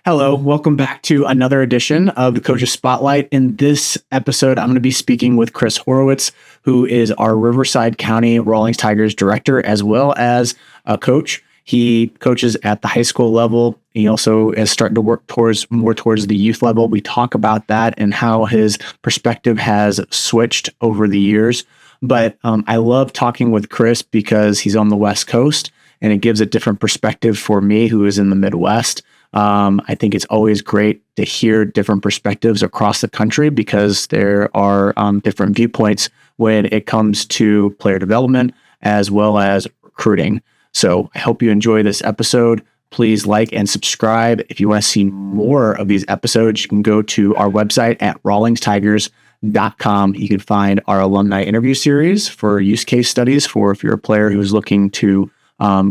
Hello, welcome back to another edition of the Coaches Spotlight. In this episode, I'm going to be speaking with Chris Horowitz, who is our Riverside County Rawlings Tigers director, as well as a coach. He coaches at the high school level. He also is starting to work more towards the youth level. We talk about that and how his perspective has switched over the years. But I love talking with Chris because he's on the West Coast, and it gives a different perspective for me, who is in the Midwest. I think it's always great to hear different perspectives across the country because there are different viewpoints when it comes to player development as well as recruiting. So I hope you enjoy this episode. Please like and subscribe. If you want to see more of these episodes, you can go to our website at rawlingstigers.com. You can find our alumni interview series for use case studies for if you're a player who's looking to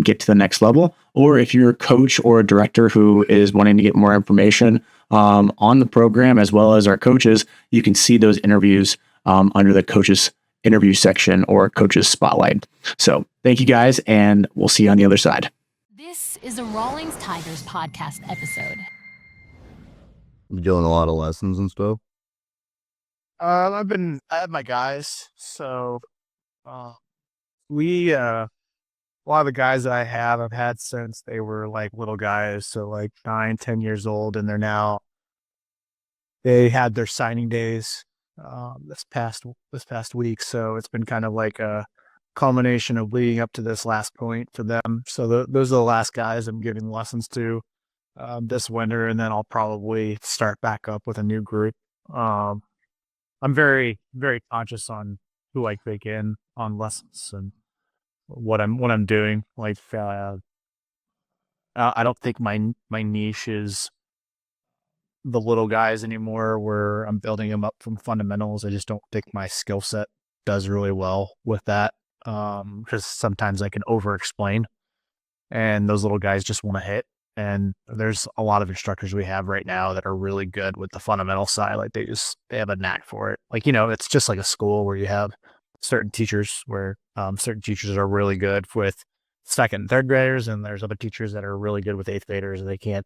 get to the next level, or if you're a coach or a director who is wanting to get more information on the program as well as our coaches, you can see those interviews under the coaches interview section or coaches spotlight. So thank you guys, and we'll see you on the other side. This is a Rawlings Tigers podcast episode. You doing a lot of lessons and stuff? I have my guys, so a lot of the guys that I've had since they were like little guys, so like 9, 10 years old, and they had their signing days this past week, so it's been kind of like a culmination of leading up to this last point for them. So those are the last guys I'm giving lessons to this winter, and then I'll probably start back up with a new group. I'm very, very conscious on who I take in on lessons and what I'm doing. Like, I don't think my niche is the little guys anymore, where I'm building them up from fundamentals. I just don't think my skill set does really well with that, because sometimes I can over explain, and those little guys just want to hit. And there's a lot of instructors we have right now that are really good with the fundamental side. Like they have a knack for it. Like, it's just like a school where you have certain teachers where certain teachers are really good with second and third graders, and there's other teachers that are really good with eighth graders, and they can't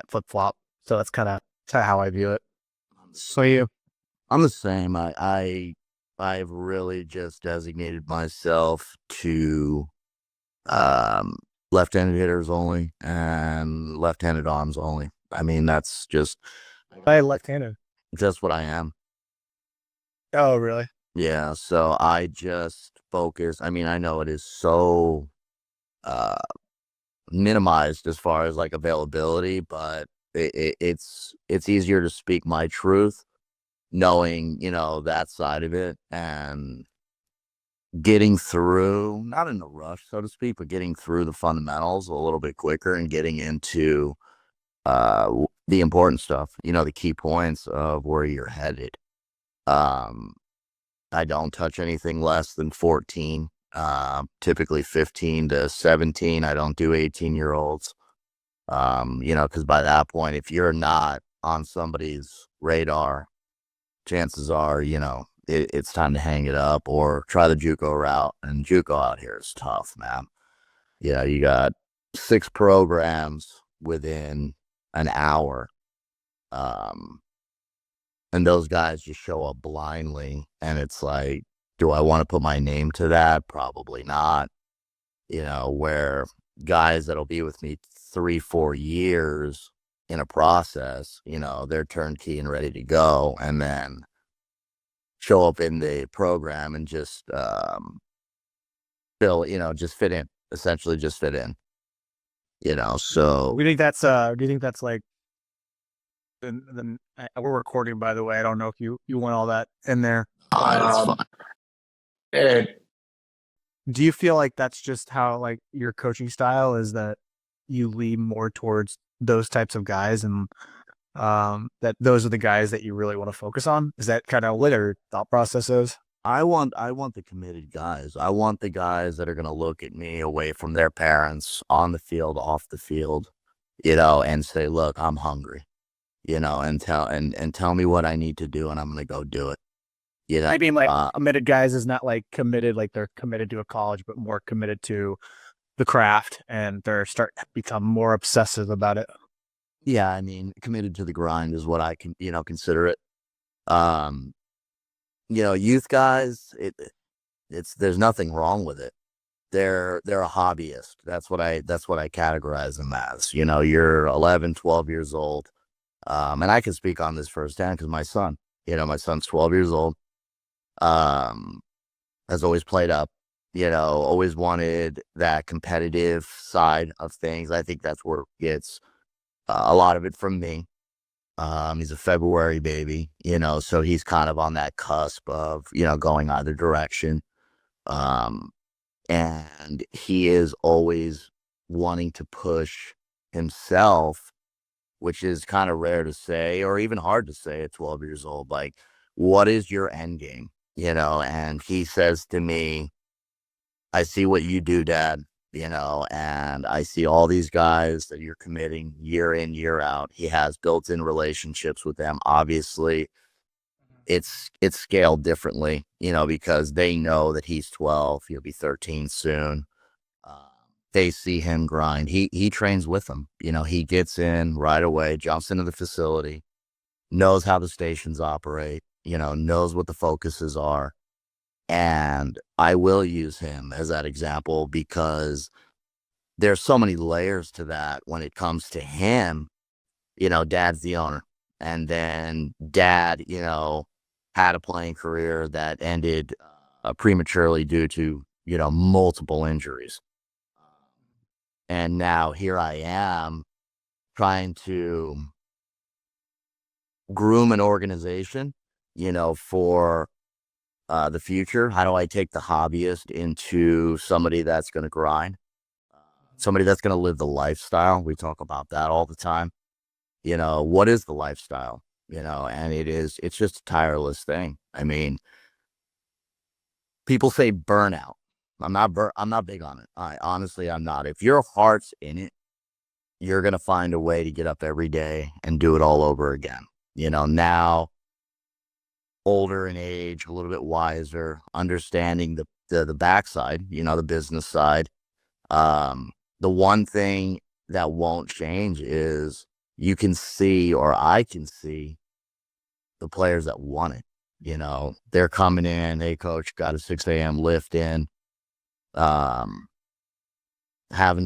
flip flop. So that's kind of how I view it. So I'm the same. I've really just designated myself to left-handed hitters only and left-handed arms only. I mean, that's just left-handed. Just what I am. Oh, really? Yeah, so I just focus. I mean, I know it is so minimized as far as like availability, but it's easier to speak my truth, knowing that side of it, and getting through, not in a rush, so to speak, but getting through the fundamentals a little bit quicker and getting into the important stuff, the key points of where you're headed. I don't touch anything less than 14, typically 15 to 17. I don't do 18-year-olds, because by that point, if you're not on somebody's radar, chances are, it's time to hang it up or try the JUCO route. And JUCO out here is tough, man. You got 6 programs within an hour. And those guys just show up blindly, and it's like, do I want to put my name to that? Probably not. Where guys that'll be with me 3-4 years in a process, they're turnkey and ready to go, and then show up in the program and just just fit in, essentially just fit in. So do you think that's like, we're recording, by the way. I don't know if you want all that in there. That's fine. Do you feel like that's just how like your coaching style is, that you lean more towards those types of guys, and that those are the guys that you really want to focus on? Is that kind of what your thought process is? I want the committed guys. I want the guys that are going to look at me away from their parents, on the field, off the field, and say, look, I'm hungry, and tell me what I need to do, and I'm going to go do it. I mean, like, committed guys is not like committed, like they're committed to a college, but more committed to the craft, and they're starting to become more obsessive about it. Yeah, I mean, committed to the grind is what I can, consider it. Um, youth guys, it's there's nothing wrong with it. They're a hobbyist. That's what I categorize them as. You're 11, 12 years old. And I can speak on this firsthand because my son's 12 years old. Um, has always played up, always wanted that competitive side of things. I think that's where it gets a lot of it from me. He's a February baby, so he's kind of on that cusp of, going either direction. Um, and he is always wanting to push himself, which is kind of rare to say, or even hard to say at 12 years old. Like, what is your end game? And he says to me, I see what you do, Dad, and I see all these guys that you're committing year in, year out. He has built-in relationships with them. Obviously, it's scaled differently, because they know that he's 12, he'll be 13 soon. Um, they see him grind. He trains with them. He gets in right away, jumps into the facility, knows how the stations operate, knows what the focuses are. And I will use him as that example because there's so many layers to that when it comes to him. Dad's the owner. And then dad, had a playing career that ended prematurely due to, multiple injuries. And now here I am trying to groom an organization, for the future. How do I take the hobbyist into somebody that's going to grind, somebody that's going to live the lifestyle? We talk about that all the time. What is the lifestyle? And it's just a tireless thing. I mean, people say burnout. I'm not big on it. I'm not. If your heart's in it, you're going to find a way to get up every day and do it all over again. Now older in age, a little bit wiser, understanding the backside, the business side. The one thing that won't change is you can see, or I can see, the players that want it. They're coming in, hey coach, got a 6 a.m. lift in, having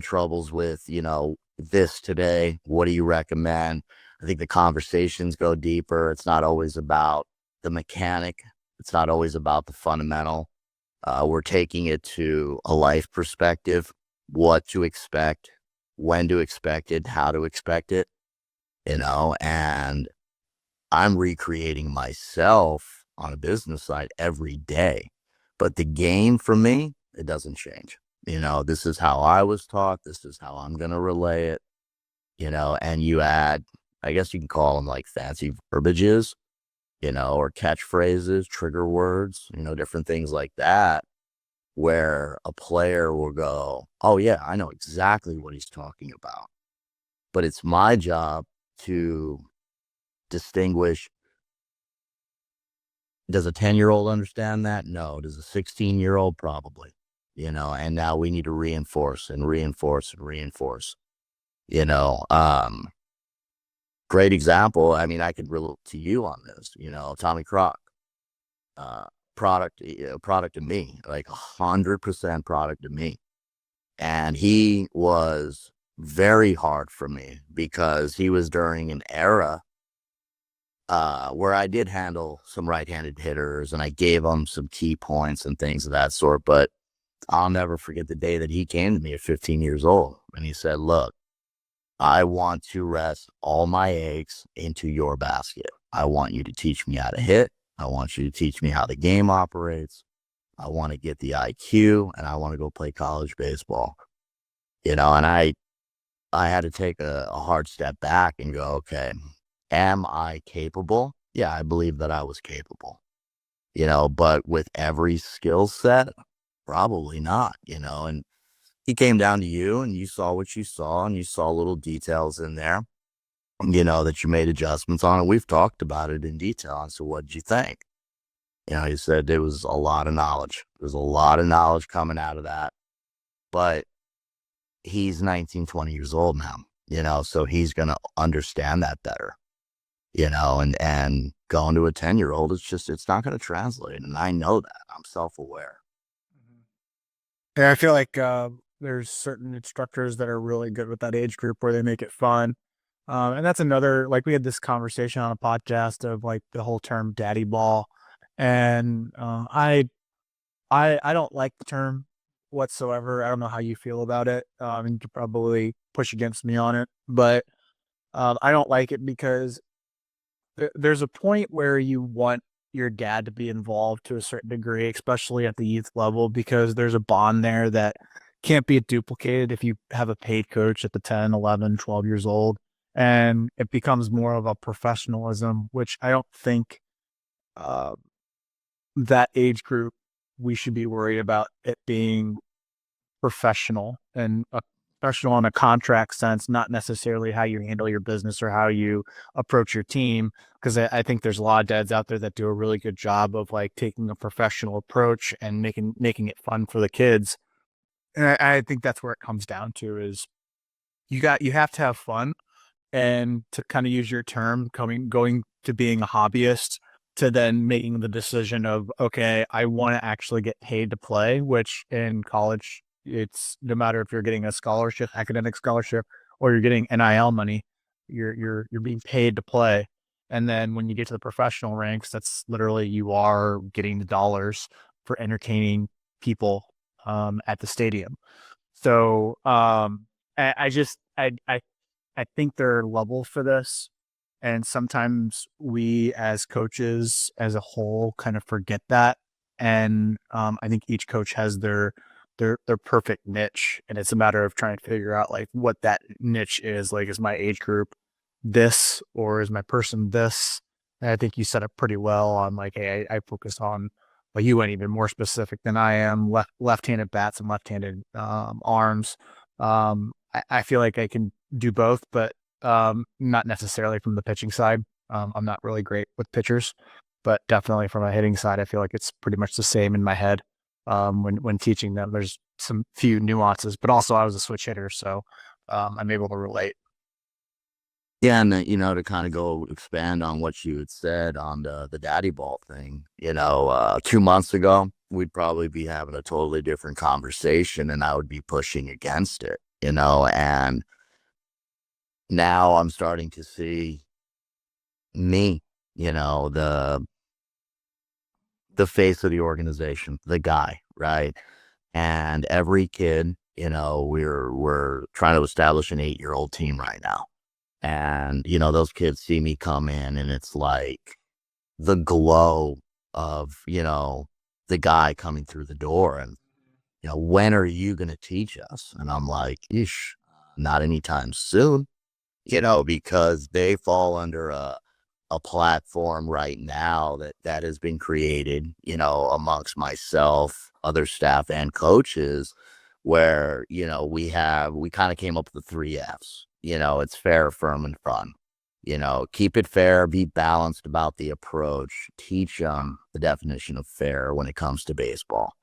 troubles with, this today. What do you recommend? I think the conversations go deeper. It's not always about the mechanic. It's not always about the fundamental. We're taking it to a life perspective, what to expect, when to expect it, how to expect it, and I'm recreating myself on a business side every day. But the game for me, it doesn't change. This is how I was taught. This is how I'm going to relay it, and you add, I guess you can call them like fancy verbiages, or catchphrases, trigger words, different things like that, where a player will go, oh yeah, I know exactly what he's talking about. But it's my job to distinguish, does a 10-year-old understand that? No. Does a 16-year-old? Probably, and now we need to reinforce and reinforce and reinforce, great example. I mean, I could relate to you on this, Tommy Croc, product to me, like 100% product to me. And he was very hard for me because he was during an era where I did handle some right-handed hitters and I gave them some key points and things of that sort. But I'll never forget the day that he came to me at 15 years old and he said, look, I want to rest all my eggs into your basket. I want you to teach me how to hit. I want you to teach me how the game operates. I want to get the IQ and I want to go play college baseball. And I had to take a hard step back and go, okay, am I capable? Yeah, I believe that I was capable, but with every skill set, probably not, and he came down to you and you saw what you saw and you saw little details in there, that you made adjustments on. And we've talked about it in detail. And so what did you think? He said there was a lot of knowledge. There's a lot of knowledge coming out of that, but he's 19, 20 years old now, so he's going to understand that better, and going to a 10-year-old, it's not going to translate. And I know that. I'm self-aware. Yeah, I feel like there's certain instructors that are really good with that age group where they make it fun. And that's another, like we had this conversation on a podcast of like the whole term daddy ball. And I don't like the term whatsoever. I don't know how you feel about it. And you could probably push against me on it, but I don't like it because there's a point where you want your dad to be involved to a certain degree, especially at the youth level, because there's a bond there that can't be duplicated if you have a paid coach at the 10, 11, 12 years old. And it becomes more of a professionalism, which I don't think uh, that age group, we should be worried about it being professional and a professional in a contract sense, not necessarily how you handle your business or how you approach your team. Because I think there's a lot of dads out there that do a really good job of like taking a professional approach and making it fun for the kids. And I think that's where it comes down to is you have to have fun, and to kind of use your term, going to being a hobbyist to then making the decision of, okay, I want to actually get paid to play, which in college, it's no matter if you're getting a scholarship, academic scholarship, or you're getting NIL money, you're being paid to play. And then when you get to the professional ranks, that's literally you are getting the dollars for entertaining people at the stadium. So I just I think there are levels for this. And sometimes we as coaches as a whole kind of forget that. And I think each coach has their perfect niche. And it's a matter of trying to figure out like what that niche is. Like, is my age group this or is my person this? And I think you set up pretty well on like, hey, I focus on, well, you went even more specific than I am, left-handed bats and left-handed arms. I feel like I can do both, but not necessarily from the pitching side. I'm not really great with pitchers, but definitely from a hitting side, I feel like it's pretty much the same in my head. When teaching them, there's some few nuances, but also I was a switch hitter, so I'm able to relate. Yeah, and to kind of go expand on what you had said on the daddy ball thing, 2 months ago, we'd probably be having a totally different conversation, and I would be pushing against it, and now I'm starting to see me, the face of the organization, the guy, right? And every kid, we're trying to establish an 8-year-old team right now. And, those kids see me come in and it's like the glow of, the guy coming through the door. And, when are you going to teach us? And I'm like, ish, not anytime soon, because they fall under a platform right now that has been created, amongst myself, other staff and coaches where, we kind of came up with the 3 F's. It's fair, firm, and fun. Keep it fair, be balanced about the approach, teach them the definition of fair when it comes to baseball.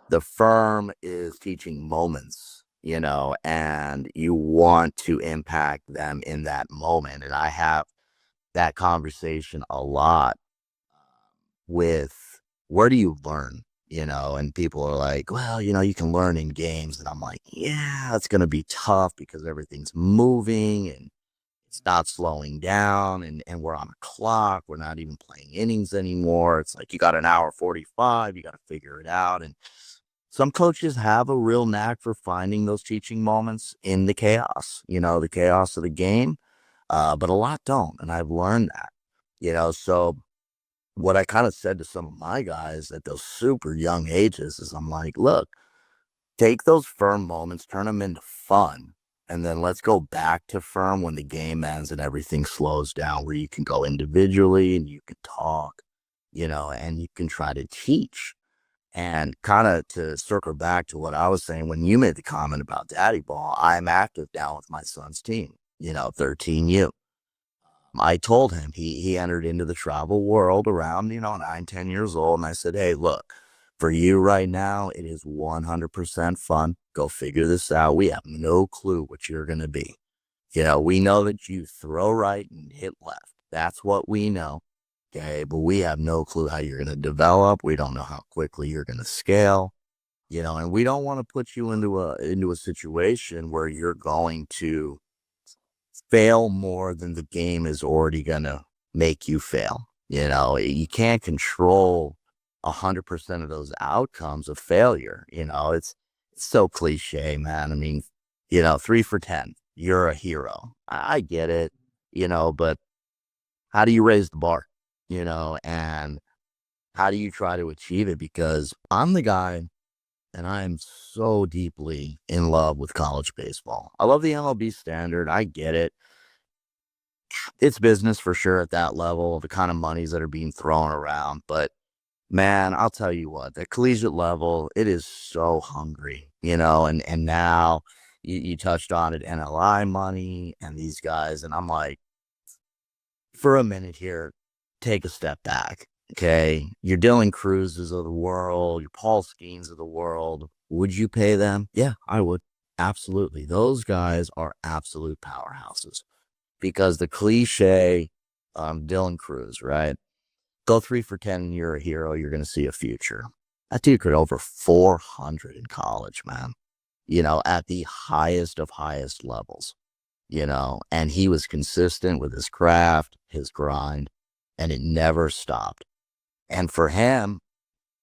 The firm is teaching moments, and you want to impact them in that moment. And I have that conversation a lot with where do you learn, and people are like, well, you can learn in games. And I'm like, yeah, it's going to be tough because everything's moving and it's not slowing down. And we're on a clock. We're not even playing innings anymore. It's like you got an hour 45, you got to figure it out. And some coaches have a real knack for finding those teaching moments in the chaos, the chaos of the game. But a lot don't. And I've learned that, so what I kind of said to some of my guys at those super young ages is I'm like, look, take those firm moments, turn them into fun. And then let's go back to firm when the game ends and everything slows down, where you can go individually and you can talk, and you can try to teach. And kind of to circle back to what I was saying, when you made the comment about daddy ball, I'm active now with my son's team, 13U. I told him he entered into the travel world around, 9, 10 years old. And I said, hey, look, for you right now, it is 100% fun. Go figure this out. We have no clue what you're going to be. We know that you throw right and hit left. That's what we know. Okay. But we have no clue how you're going to develop. We don't know how quickly you're going to scale, and we don't want to put you into a situation where you're going to fail more than the game is already going to make you fail. You can't control 100% of those outcomes of failure. It's so cliche, man. I mean, 3 for 10, you're a hero. I get it, but how do you raise the bar, and how do you try to achieve it? Because I'm the guy and I am so deeply in love with college baseball. I love the MLB standard. I get it. It's business for sure at that level, the kind of monies that are being thrown around. But man, I'll tell you what, the collegiate level, it is so hungry, and now you touched on it, NLI money and these guys. And I'm like, for a minute here, take a step back. Okay. Your Dylan Cruzes of the world, your Paul Skeens of the world. Would you pay them? Yeah, I would. Absolutely. Those guys are absolute powerhouses because the cliche, Dylan Cruz, right? Go 3 for 10 and you're a hero. You're going to see a future. That dude could over 400 in college, man, at the highest of highest levels, and he was consistent with his craft, his grind, and it never stopped. And for him,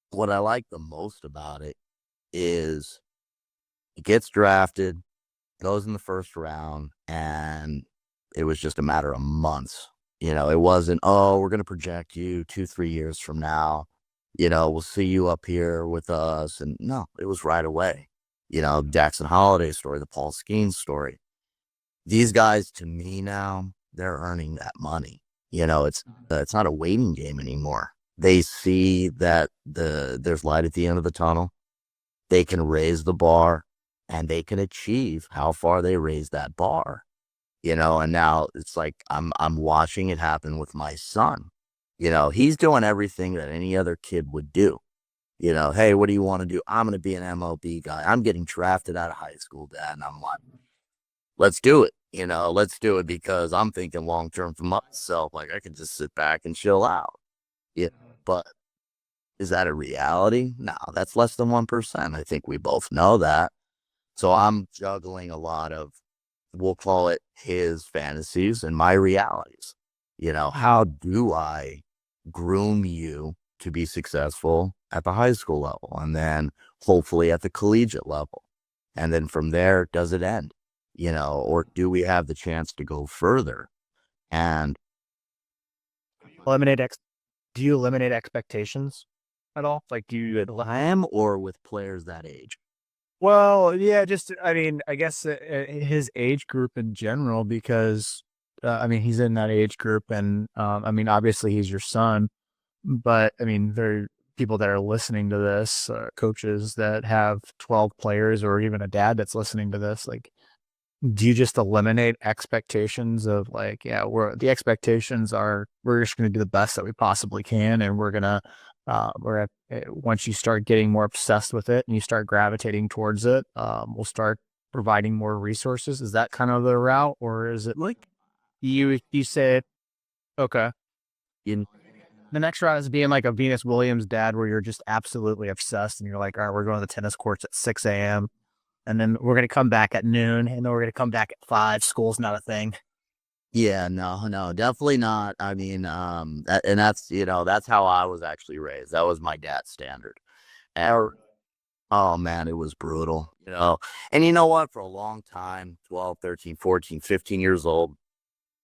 what I like the most about it is he gets drafted, goes in the first round, and it was just a matter of months. It wasn't, oh, we're going to project you 2-3 years from now. We'll see you up here with us. And no, it was right away. Jackson Holiday's story, the Paul Skeens story. These guys, to me now, they're earning that money. It's not a waiting game anymore. They see that there's light at the end of the tunnel. They can raise the bar and they can achieve how far they raise that bar. And now it's like I'm watching it happen with my son. He's doing everything that any other kid would do. Hey, what do you want to do? I'm going to be an MLB guy. I'm getting drafted out of high school, Dad. And I'm like, let's do it. Let's do it because I'm thinking long term for myself. Like I can just sit back and chill out. Yeah. But is that a reality? No, that's less than 1%. I think we both know that. So I'm juggling a lot of, we'll call it his fantasies and my realities. How do I groom you to be successful at the high school level and then hopefully at the collegiate level? And then from there, does it end? Or do we have the chance to go further? And eliminate do you eliminate expectations at all? Like, do you him or with players that age? Well, yeah, just, I mean, I guess his age group in general, because, I mean, he's in that age group and, I mean, obviously he's your son, but I mean, there are people that are listening to this, coaches that have 12 players or even a dad that's listening to this. Like, do you just eliminate expectations of like, yeah, the expectations are, we're just going to do the best that we possibly can. And we're going to, once you start getting more obsessed with it and you start gravitating towards it, we'll start providing more resources. Is that kind of the route, or is it like you said, okay, In the next route is being like a Venus Williams dad, where you're just absolutely obsessed and you're like, all right, we're going to the tennis courts at 6 a.m. and then we're going to come back at noon, and then we're going to come back at 5. School's not a thing. Yeah, no, definitely not. I mean, and that's how I was actually raised. That was my dad's standard. And, oh man, it was brutal, and you know what? For a long time, 12, 13, 14, 15 years old,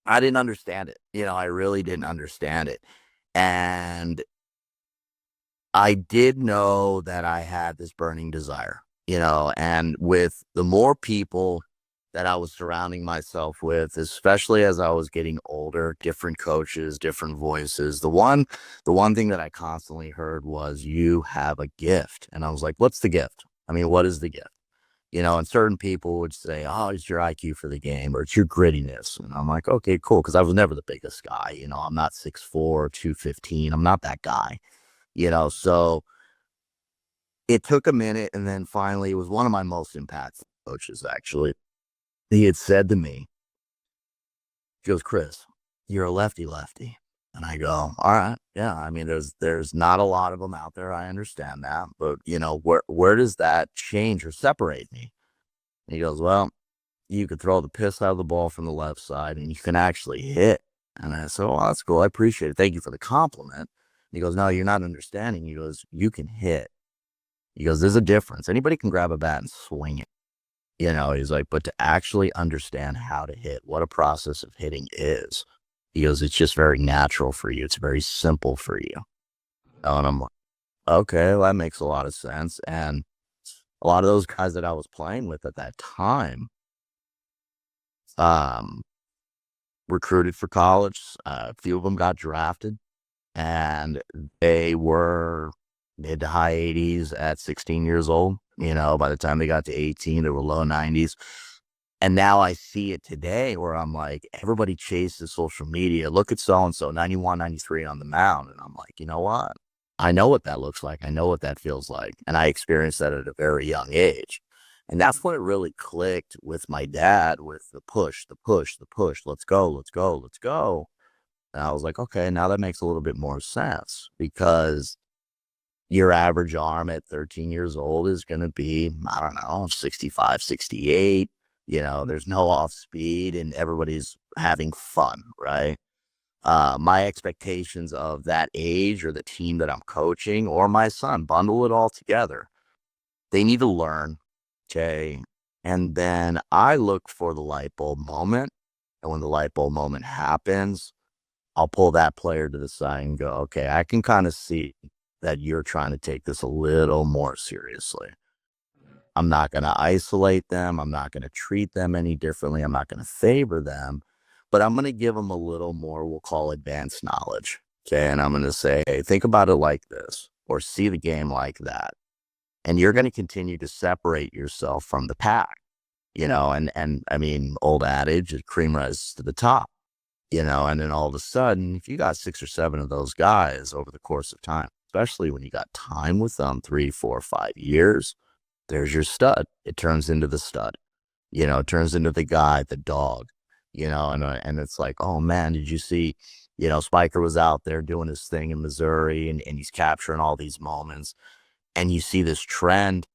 I didn't understand it. I really didn't understand it. And I did know that I had this burning desire, and with the more people that I was surrounding myself with, especially as I was getting older, different coaches, different voices. The one thing that I constantly heard was, you have a gift. And I was like, what's the gift? I mean, what is the gift? And certain people would say, oh, it's your IQ for the game, or it's your grittiness. And I'm like, okay, cool. Cause I was never the biggest guy. I'm not 6'4", 215. I'm not that guy, so it took a minute. And then finally it was one of my most impactful coaches, actually. He had said to me, She goes, Chris, you're a lefty lefty. And I go, all right, yeah. I mean, there's not a lot of them out there. I understand that, but where does that change or separate me? And he goes, well, you could throw the piss out of the ball from the left side, and you can actually hit. And I said, well, that's cool. I appreciate it. Thank you for the compliment. And he goes, no, you're not understanding. He goes, you can hit. He goes, there's a difference. Anybody can grab a bat and swing it. He's like, but to actually understand how to hit, what a process of hitting is. He goes, it's just very natural for you. It's very simple for you. And I'm like, okay, well, that makes a lot of sense. And a lot of those guys that I was playing with at that time, recruited for college. A few of them got drafted, and they were mid to high 80s at 16 years old. By the time they got to 18, they were low 90s. And now I see it today where I'm like, everybody chases social media. Look at so-and-so, 91, 93 on the mound. And I'm like, you know what? I know what that looks like. I know what that feels like. And I experienced that at a very young age. And that's when it really clicked with my dad, with the push, the push, the push. Let's go, let's go, let's go. And I was like, okay, now that makes a little bit more sense, because your average arm at 13 years old is going to be, I don't know, 65, 68. There's no off speed and everybody's having fun, right? My expectations of that age or the team that I'm coaching or my son, bundle it all together. They need to learn, okay? And then I look for the light bulb moment. And when the light bulb moment happens, I'll pull that player to the side and go, okay, I can kind of see that you're trying to take this a little more seriously. I'm not going to isolate them. I'm not going to treat them any differently. I'm not going to favor them, but I'm going to give them a little more, we'll call advanced knowledge. Okay. And I'm going to say, hey, think about it like this, or see the game like that. And you're going to continue to separate yourself from the pack, and I mean, old adage, cream rises to the top. And then all of a sudden, if you got 6 or 7 of those guys over the course of time, especially when you got time with them, 3, 4, 5 years, there's your stud. It turns into the stud, it turns into the guy, the dog, and it's like, oh man, did you see, Spiker was out there doing his thing in Missouri, and he's capturing all these moments. And you see this trend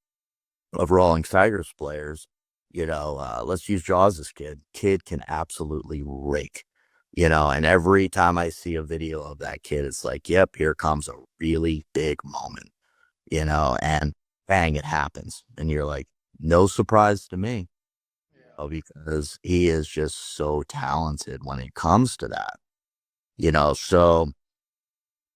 of Rawlings Tigers players, let's use Jaws' kid. Kid can absolutely rake. And every time I see a video of that kid, it's like, yep, here comes a really big moment, and bang, it happens. And you're like, no surprise to me, because he is just so talented when it comes to that, so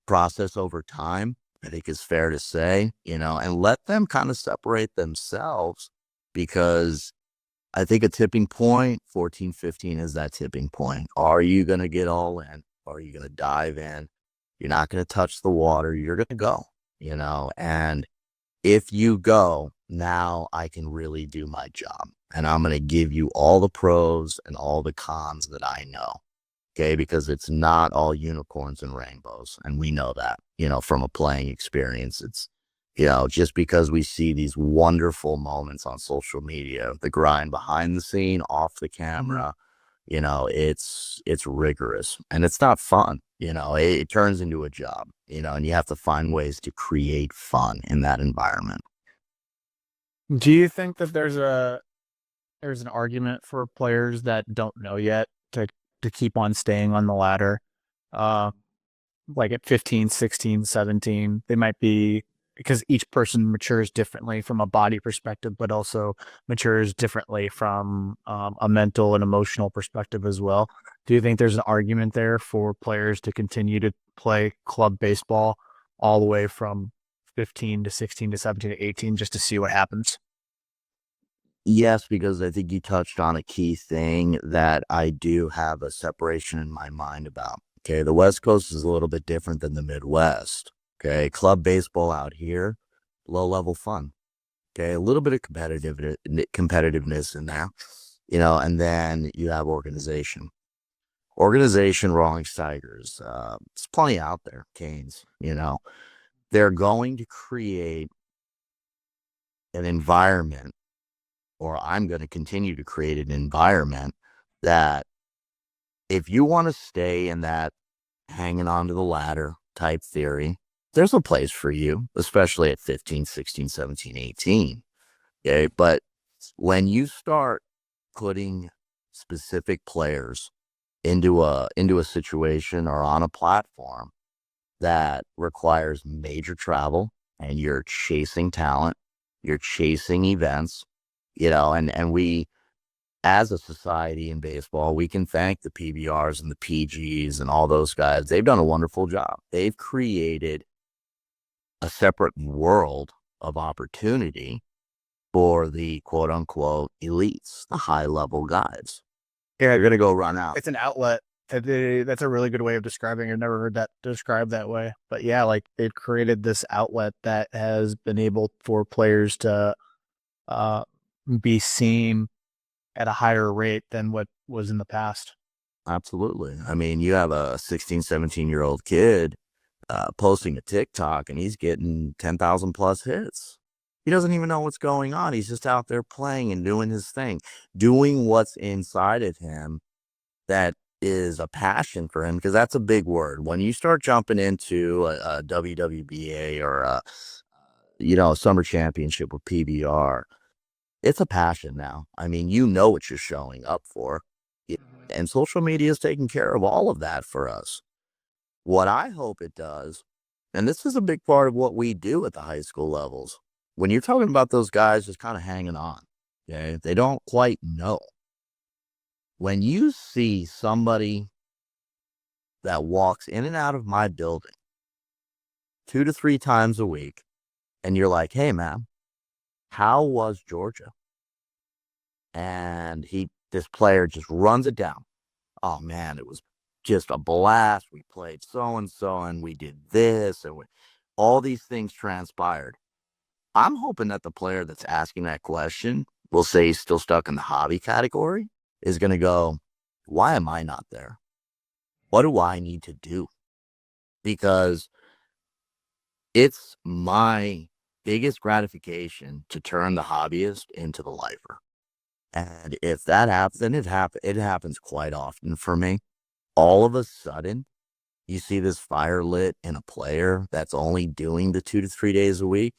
process over time, I think is fair to say, and let them kind of separate themselves, because I think a tipping point, 14, 15 is that tipping point. Are you going to get all in? Are you going to dive in? You're not going to touch the water. You're going to go, and if you go, now I can really do my job, and I'm going to give you all the pros and all the cons that I know. Okay. Because it's not all unicorns and rainbows. And we know that, from a playing experience. It's, just because we see these wonderful moments on social media, the grind behind the scene, off the camera, it's rigorous and it's not fun. It turns into a job, and you have to find ways to create fun in that environment. Do you think that there's an argument for players that don't know yet to keep on staying on the ladder? Like at 15, 16, 17, they might be, because each person matures differently from a body perspective, but also matures differently from a mental and emotional perspective as well. Do you think there's an argument there for players to continue to play club baseball all the way from 15 to 16 to 17 to 18 just to see what happens? Yes, because I think you touched on a key thing that I do have a separation in my mind about. Okay, the West Coast is a little bit different than the Midwest. Okay, club baseball out here, low level fun. Okay, a little bit of competitiveness in there, and then you have organization. Organization, Rawlings Tigers. There's plenty out there, Canes. They're going to create an environment, or I'm going to continue to create an environment that if you want to stay in that hanging onto the ladder type theory, there's a place for you, especially at 15, 16, 17, 18. Okay. But when you start putting specific players into a situation or on a platform that requires major travel and you're chasing talent, you're chasing events, and we, as a society in baseball, we can thank the PBRs and the PGs and all those guys. They've done a wonderful job. They've created a separate world of opportunity for the quote unquote elites, the high level guys. Yeah, They're going to go run out. it's an outlet. That's a really good way of describing it. I've never heard that described that way. But yeah, like they've created this outlet that has been able for players to uh, be seen at a higher rate than what was in the past. Absolutely. I mean, you have a 16, 17-year-old kid posting a TikTok and he's getting 10,000 plus hits. He doesn't even know what's going on. He's just out there playing and doing his thing, doing what's inside of him that is a passion for him, because that's a big word. When you start jumping into a WWBA or a summer championship with PBR, it's a passion now. I mean, what you're showing up for. And social media is taking care of all of that for us. What I hope it does, and this is a big part of what we do at the high school levels, when you're talking about those guys just kind of hanging on, okay, they don't quite know. When you see somebody that walks in and out of my building 2 to 3 times a week, and you're like, hey, man, how was Georgia? And this player just runs it down. Oh, man, it was just a blast. We played so-and-so, and we did this, and all these things transpired. I'm hoping that the player that's asking that question will say he's still stuck in the hobby category, is going to go, why am I not there? What do I need to do? Because it's my biggest gratification to turn the hobbyist into the lifer. And if that happens, and it happens quite often for me, all of a sudden, you see this fire lit in a player that's only doing the 2 to 3 days a week.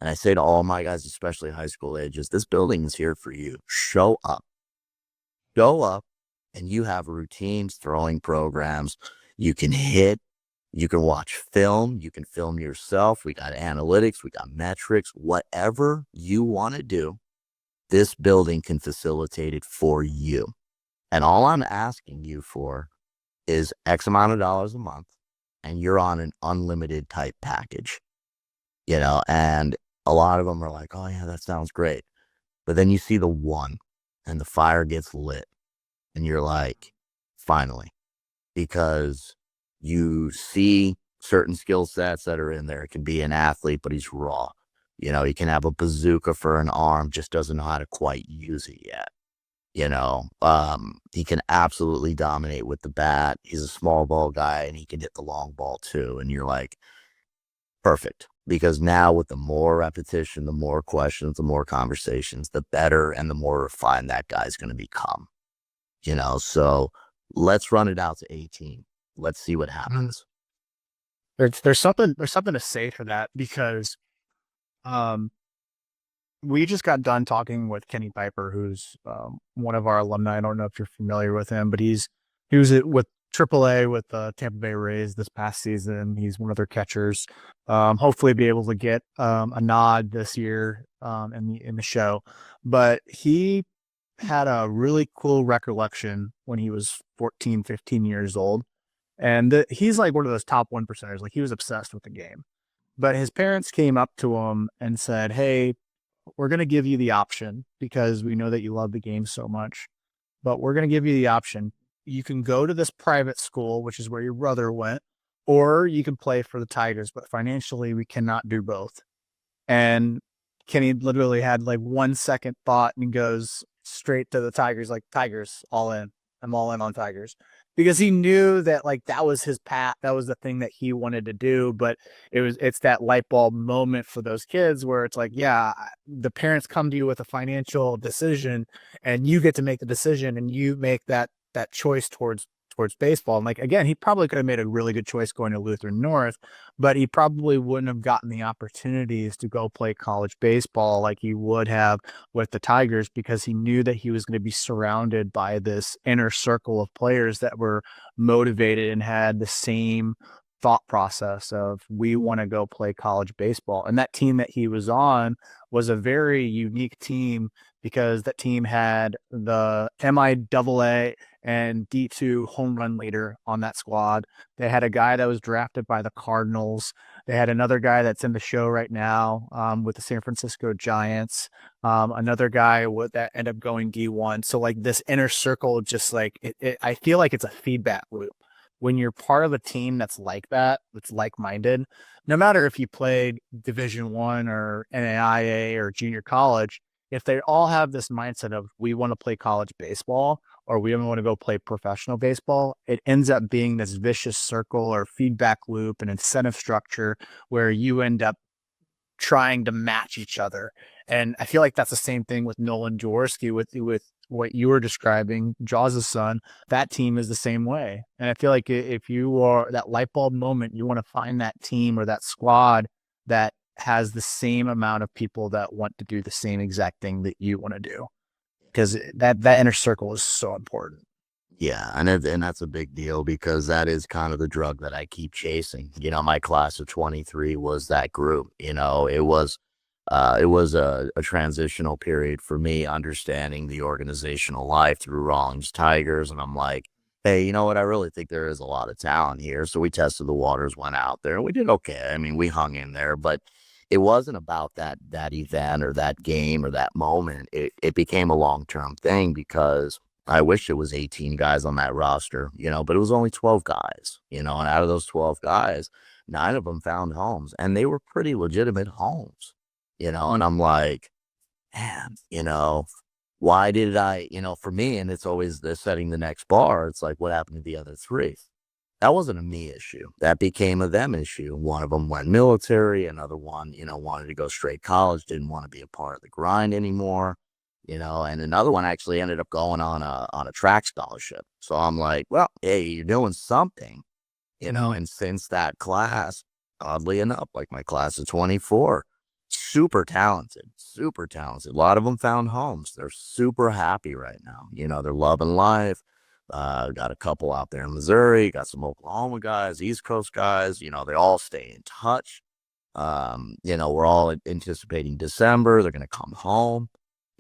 And I say to all my guys, especially high school ages, this building is here for you. Show up. Show up, and you have routines, throwing programs. You can hit. You can watch film. You can film yourself. We got analytics. We got metrics. Whatever you want to do, this building can facilitate it for you. And all I'm asking you for is X amount of dollars a month, and you're on an unlimited type package, and a lot of them are like, oh yeah, that sounds great. But then you see the one and the fire gets lit and you're like, finally, because you see certain skill sets that are in there. It can be an athlete, but he's raw. He can have a bazooka for an arm, just doesn't know how to quite use it yet. He can absolutely dominate with the bat. He's a small ball guy and he can hit the long ball too. And you're like, perfect. Because now with the more repetition, the more questions, the more conversations, the better and the more refined that guy's going to become. So let's run it out to 18. Let's see what happens. There's something to say for that, because we just got done talking with Kenny Piper, who's one of our alumni. I don't know if you're familiar with him, but he was with AAA with the Tampa Bay Rays this past season. He's one of their catchers. Hopefully be able to get a nod this year in the show. But he had a really cool recollection when he was 14, 15 years old. And he's like one of those top 1%ers. Like, he was obsessed with the game. But his parents came up to him and said, hey, we're going to give you the option, because we know that you love the game so much, but we're going to give you the option. You can go to this private school, which is where your brother went, or you can play for the Tigers, but financially we cannot do both. And Kenny literally had like 1 second thought and goes straight to the Tigers, like, Tigers, all in. I'm all in on Tigers, because he knew that like that was his path. That was the thing that he wanted to do. But it's that light bulb moment for those kids where it's like, yeah, the parents come to you with a financial decision and you get to make the decision, and you make that that choice towards baseball. And like, again, he probably could have made a really good choice going to Lutheran North, but he probably wouldn't have gotten the opportunities to go play college baseball like he would have with the Tigers, because he knew that he was going to be surrounded by this inner circle of players that were motivated and had the same thought process of, we want to go play college baseball. And that team that he was on was a very unique team, because that team had the MIAA and D2 home run leader on that squad. They had a guy that was drafted by the Cardinals. They had another guy that's in the show right now with the San Francisco Giants. Another guy that ended up going D1. So like this inner circle, just like I feel like it's a feedback loop. When you're part of a team that's like that, that's like-minded, no matter if you played Division I or NAIA or junior college, if they all have this mindset of, we want to play college baseball or we want to go play professional baseball, it ends up being this vicious circle or feedback loop and incentive structure where you end up trying to match each other. And I feel like that's the same thing with Nolan Jaworski with what you were describing, Jaws' son. That team is the same way. And I feel like if you are that light bulb moment, you want to find that team or that squad that has the same amount of people that want to do the same exact thing that you want to do, because that inner circle is so important. Yeah, and that's a big deal, because that is kind of the drug that I keep chasing. My class of 23 was that group. It was a transitional period for me, understanding the organizational life through Rawlings Tigers, and I'm like, hey, you know what? I really think there is a lot of talent here. So we tested the waters, went out there, and we did okay. I mean, we hung in there, but it wasn't about that event or that game or that moment. It became a long-term thing, because I wish it was 18 guys on that roster, but it was only 12 guys, and out of those 12 guys, 9 of them found homes, and they were pretty legitimate homes, and I'm like, man, why did I, for me, and it's always the setting the next bar. It's like, what happened to the other 3? That wasn't a me issue. That became a them issue. One of them went military. Another one, wanted to go straight college, didn't want to be a part of the grind anymore, and another one actually ended up going on a track scholarship. So I'm like, well, hey, you're doing something, and since that class, oddly enough, like my class of 24, super talented, super talented. A lot of them found homes. They're super happy right now. They're loving life. Got a couple out there in Missouri, got some Oklahoma guys, East Coast guys, they all stay in touch. We're all anticipating December. They're going to come home,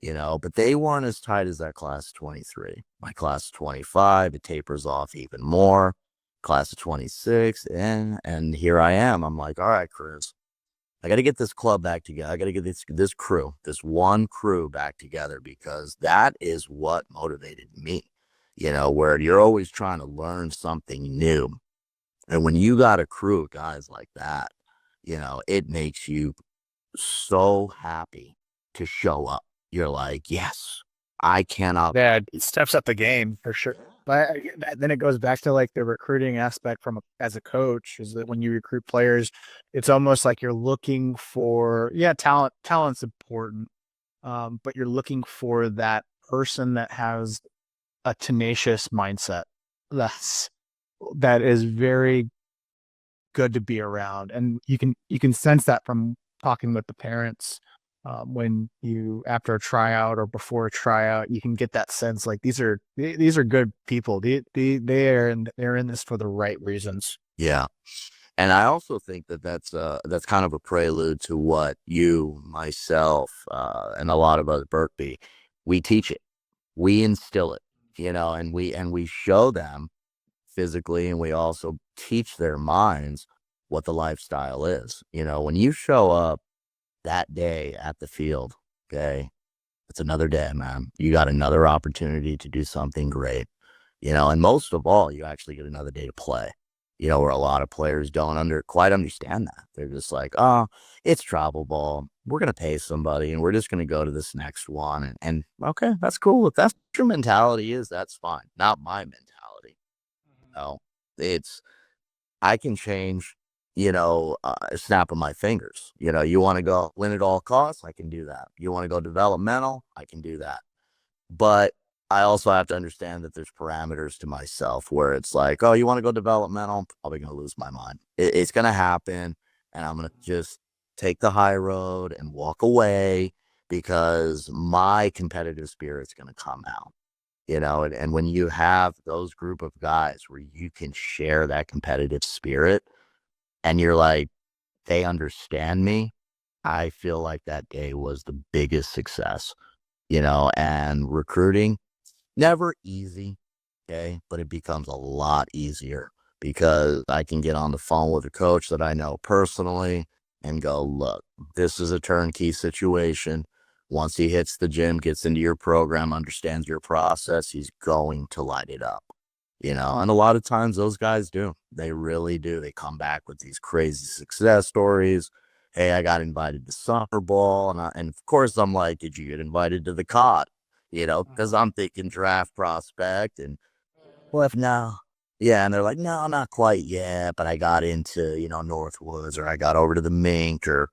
but they weren't as tight as that class of 23. My class of 25, it tapers off even more. Class of 26, and here I am. I'm like, all right, Chris, I got to get this club back together. I got to get this crew, this one crew back together, because that is what motivated me, where you're always trying to learn something new. And when you got a crew of guys like that, it makes you so happy to show up. You're like, yes, I cannot. Yeah, it steps up the game for sure. But then it goes back to like the recruiting aspect as a coach, is that when you recruit players, it's almost like you're looking for, talent's important. But you're looking for that person that has a tenacious mindset. That is very good to be around. And you can sense that from talking with the parents. When you, after a tryout or before a tryout, you can get that sense like these are good people. They're in this for the right reasons. Yeah. And I also think that's kind of a prelude to what you, myself, and a lot of us, Berkby, we teach it, we instill it, and we show them physically, and we also teach their minds what the lifestyle is. When you show up that day at the field, okay, it's another day, man. You got another opportunity to do something great, and most of all, you actually get another day to play. Where a lot of players don't quite understand that. They're just like, oh, it's travel ball. We're going to pay somebody and we're just going to go to this next one. And okay, that's cool. If that's what your mentality is, that's fine. Not my mentality. I can change, a snap of my fingers. You want to go win at all costs, I can do that. You want to go developmental, I can do that. But I also have to understand that there's parameters to myself where it's like, oh, you want to go developmental? I'm probably going to lose my mind. It's going to happen. And I'm going to just take the high road and walk away because my competitive spirit's going to come out, and when you have those group of guys where you can share that competitive spirit and you're like, they understand me, I feel like that day was the biggest success, and recruiting, never easy, okay, but it becomes a lot easier because I can get on the phone with a coach that I know personally and go, look, this is a turnkey situation. Once he hits the gym, gets into your program, understands your process, he's going to light it up. And a lot of times those guys do. They really do. They come back with these crazy success stories. Hey, I got invited to soccer ball. And of course, I'm like, did you get invited to the COD? Because I'm thinking draft prospect. And well, if no, yeah. And they're like, no, not quite yet. But I got into, Northwoods, or I got over to the Mink, or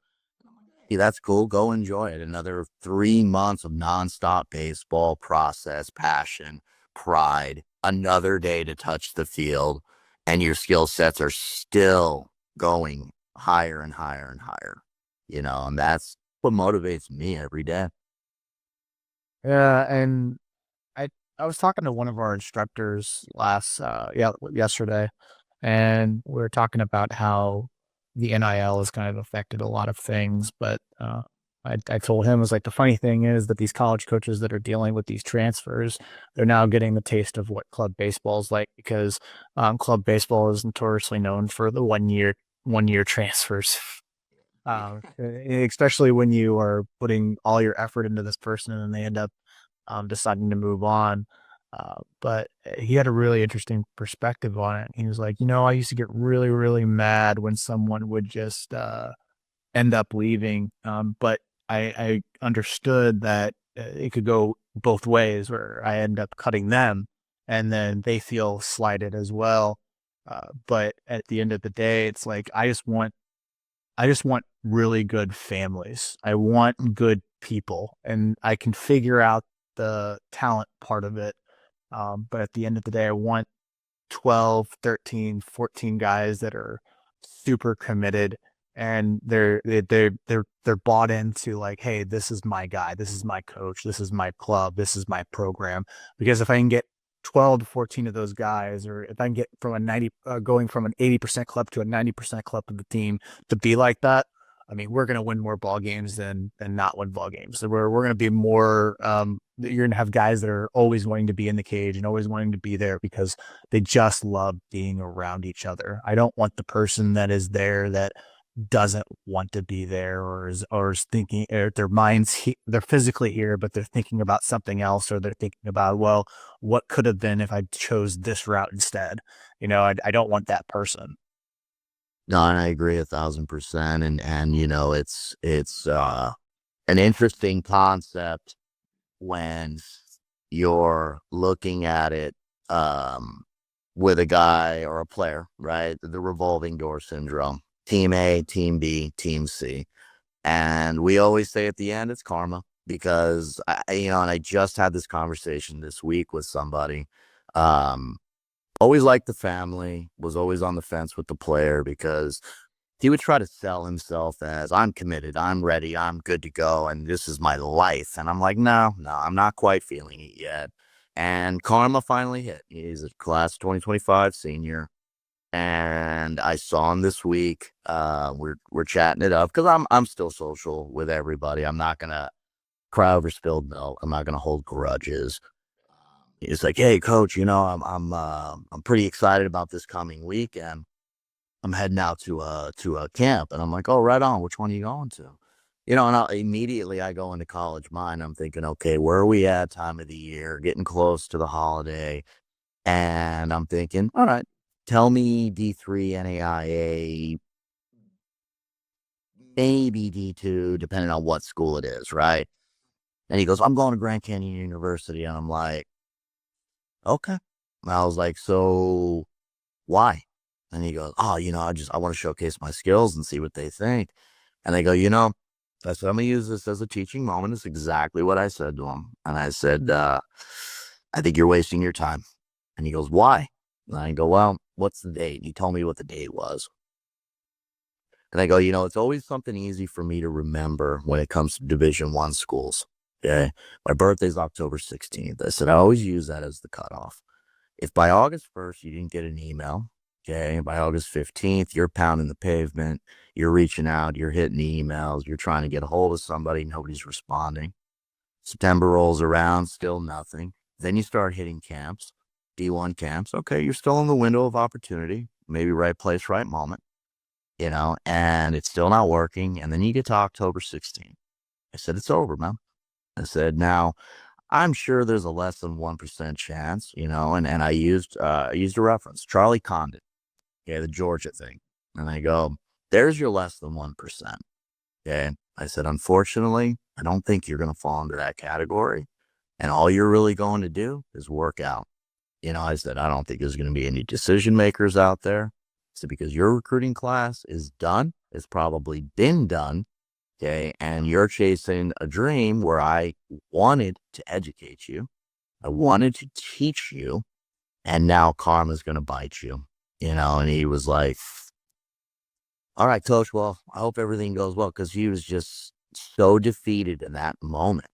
yeah, that's cool. Go enjoy it. Another 3 months of nonstop baseball, process, passion, pride. Another day to touch the field, and your skill sets are still going higher and higher and higher. And that's what motivates me every day. Yeah, and I I was talking to one of our instructors yesterday, and we were talking about how the NIL has kind of affected a lot of things, but I told him, was like, the funny thing is that these college coaches that are dealing with these transfers, they're now getting the taste of what club baseball is like, because club baseball is notoriously known for the one year transfers. Especially when you are putting all your effort into this person and then they end up deciding to move on. But he had a really interesting perspective on it. He was like, I used to get really, really mad when someone would just end up leaving. But I understood that it could go both ways, where I end up cutting them and then they feel slighted as well. But at the end of the day, it's like, I just want really good families. I want good people, and I can figure out the talent part of it. But at the end of the day, I want 12, 13, 14 guys that are super committed, and they're bought into, like, hey, this is my guy, this is my coach, this is my club, this is my program. Because if I can get 12 to 14 of those guys, or if I can get from going from an 80% club to a 90% club of the team to be like that, I mean, we're going to win more ball games than not win ball games. So we're going to be more. You're going to have guys that are always wanting to be in the cage and always wanting to be there because they just love being around each other. I don't want the person that is there that doesn't want to be there, or is thinking, or their they're physically here, but they're thinking about something else, or they're thinking about, well, what could have been if I chose this route instead. I don't want that person. No, and I agree 1,000%. And it's an interesting concept when you're looking at it with a guy or a player, right? The revolving door syndrome. Team A, Team B, Team C. And we always say at the end, it's karma, because and I just had this conversation this week with somebody. Always liked the family, was always on the fence with the player because he would try to sell himself as, I'm committed, I'm ready, I'm good to go, and this is my life. And I'm like, no, I'm not quite feeling it yet. And karma finally hit. He's a class of 2025 senior. And I saw him this week. We're chatting it up because I'm still social with everybody. I'm not gonna cry over spilled milk. I'm not gonna hold grudges. He's like, hey, coach, I'm pretty excited about this coming weekend. I'm heading out to a camp. And I'm like, oh, right on. Which one are you going to? And immediately I go into college mind. I'm thinking, okay, where are we at time of the year? Getting close to the holiday. And I'm thinking, all right, tell me D3, NAIA, maybe D2, depending on what school it is, right? And he goes, I'm going to Grand Canyon University. And I'm like, okay. And I was like, so why? And he goes, oh, I want to showcase my skills and see what they think. And I go, I said, I'm going to use this as a teaching moment. It's exactly what I said to him. And I said, I think you're wasting your time. And he goes, why? And I go, well, what's the date? And he told me what the date was. And I go, it's always something easy for me to remember when it comes to Division I schools. Okay. My birthday's October 16th. I said, I always use that as the cutoff. If by August 1st you didn't get an email, okay, by August 15th, you're pounding the pavement, you're reaching out, you're hitting the emails, you're trying to get a hold of somebody, nobody's responding. September rolls around, still nothing. Then you start hitting camps, D1 camps. Okay, you're still in the window of opportunity, maybe right place, right moment, and it's still not working. And then you get to October 16th. I said, it's over, man. I said, now, I'm sure there's a less than 1% chance, and I used a reference, Charlie Condon, okay, the Georgia thing. And I go, there's your less than 1%. Okay. I said, unfortunately, I don't think you're going to fall into that category. And all you're really going to do is work out. I said, I don't think there's going to be any decision makers out there. I said, because your recruiting class is done. It's probably been done. Okay. And you're chasing a dream where I wanted to educate you. I wanted to teach you. And now karma's going to bite you, and he was like, all right, coach, well, I hope everything goes well. Cause he was just so defeated in that moment.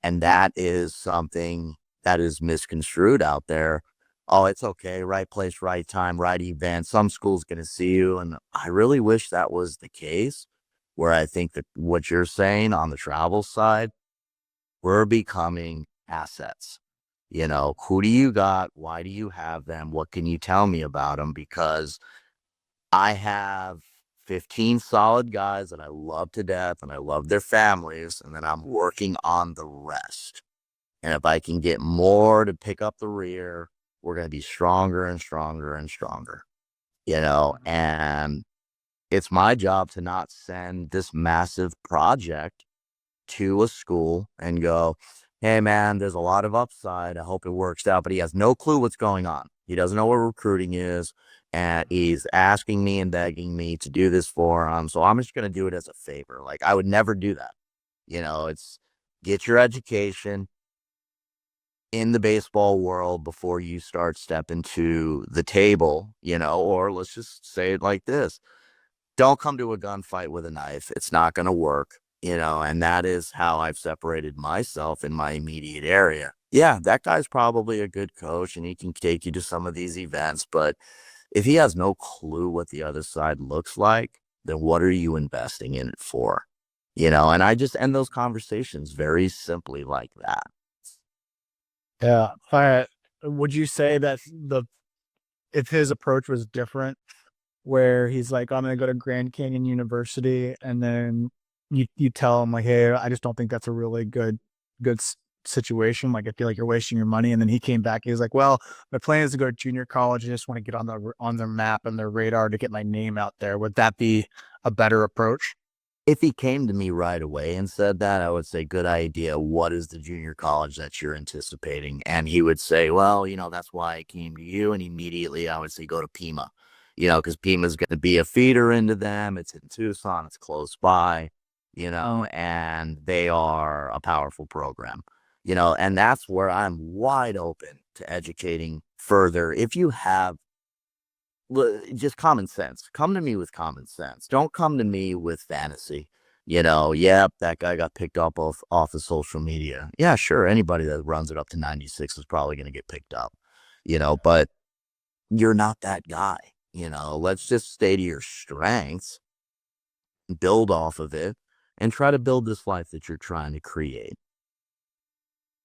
And that is something that is misconstrued out there. Oh, it's okay. Right place, right time, right event. Some school's going to see you. And I really wish that was the case, where I think that what you're saying on the travel side, we're becoming assets. Who do you got? Why do you have them? What can you tell me about them? Because I have 15 solid guys that I love to death and I love their families. And then I'm working on the rest. And if I can get more to pick up the rear, we're going to be stronger and stronger and stronger, and it's my job to not send this massive project to a school and go, hey man, there's a lot of upside. I hope it works out. But he has no clue what's going on. He doesn't know what recruiting is. And he's asking me and begging me to do this for him. So I'm just going to do it as a favor. Like, I would never do that. It's get your education in the baseball world before you start stepping to the table, or let's just say it like this. Don't come to a gunfight with a knife. It's not going to work, and that is how I've separated myself in my immediate area. Yeah, that guy's probably a good coach and he can take you to some of these events, but if he has no clue what the other side looks like, then what are you investing in it for? And I just end those conversations very simply like that. Yeah. All right. Would you say that if his approach was different, where he's like, I'm going to go to Grand Canyon University, and then you tell him like, hey, I just don't think that's a really good situation. Like, I feel like you're wasting your money. And then he came back. He was like, well, my plan is to go to junior college. I just want to get on their map and their radar to get my name out there. Would that be a better approach? If he came to me right away and said that, I would say, good idea. What is the junior college that you're anticipating? And he would say, well, that's why I came to you. And immediately I would say, go to Pima, because Pima is going to be a feeder into them. It's in Tucson. It's close by, and they are a powerful program, and that's where I'm wide open to educating further. If you have just common sense, come to me with common sense. Don't come to me with fantasy. Yep, that guy got picked up off of social media. Yeah, sure. Anybody that runs it up to 96 is probably going to get picked up, but you're not that guy. Let's just stay to your strengths, build off of it, and try to build this life that you're trying to create.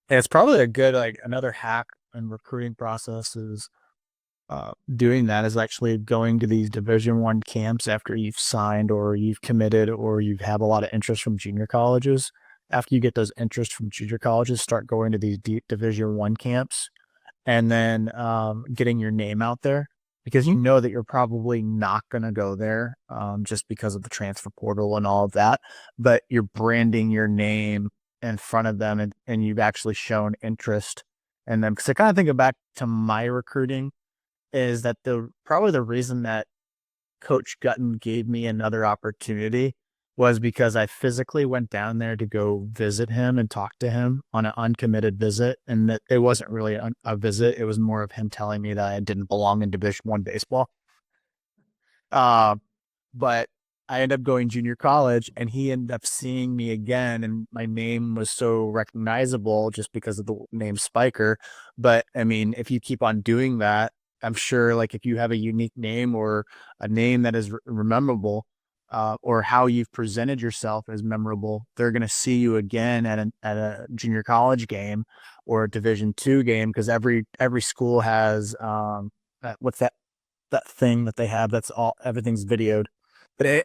And it's probably a good, like, another hack in recruiting process is doing that is actually going to these Division I camps after you've signed or you've committed or you have a lot of interest from junior colleges. After you get those interests from junior colleges, start going to these deep Division I camps, and then getting your name out there, because you know that you're probably not going to go there just because of the transfer portal and all of that, but you're branding your name in front of them, and you've actually shown interest in them. Because I kind of think back to my recruiting, is that probably the reason that Coach Gutton gave me another opportunity was because I physically went down there to go visit him and talk to him on an uncommitted visit, and that it wasn't really a visit. It was more of him telling me that I didn't belong in Division I baseball. Uh, but I ended up going junior college, and he ended up seeing me again, and my name was so recognizable just because of the name Spiker. But I mean, if you keep on doing that, I'm sure like if you have a unique name or a name that is memorable, or how you've presented yourself as memorable, they're going to see you again at a junior college game or a Division II game, because every school has what's that thing that they have that's all everything's videoed, but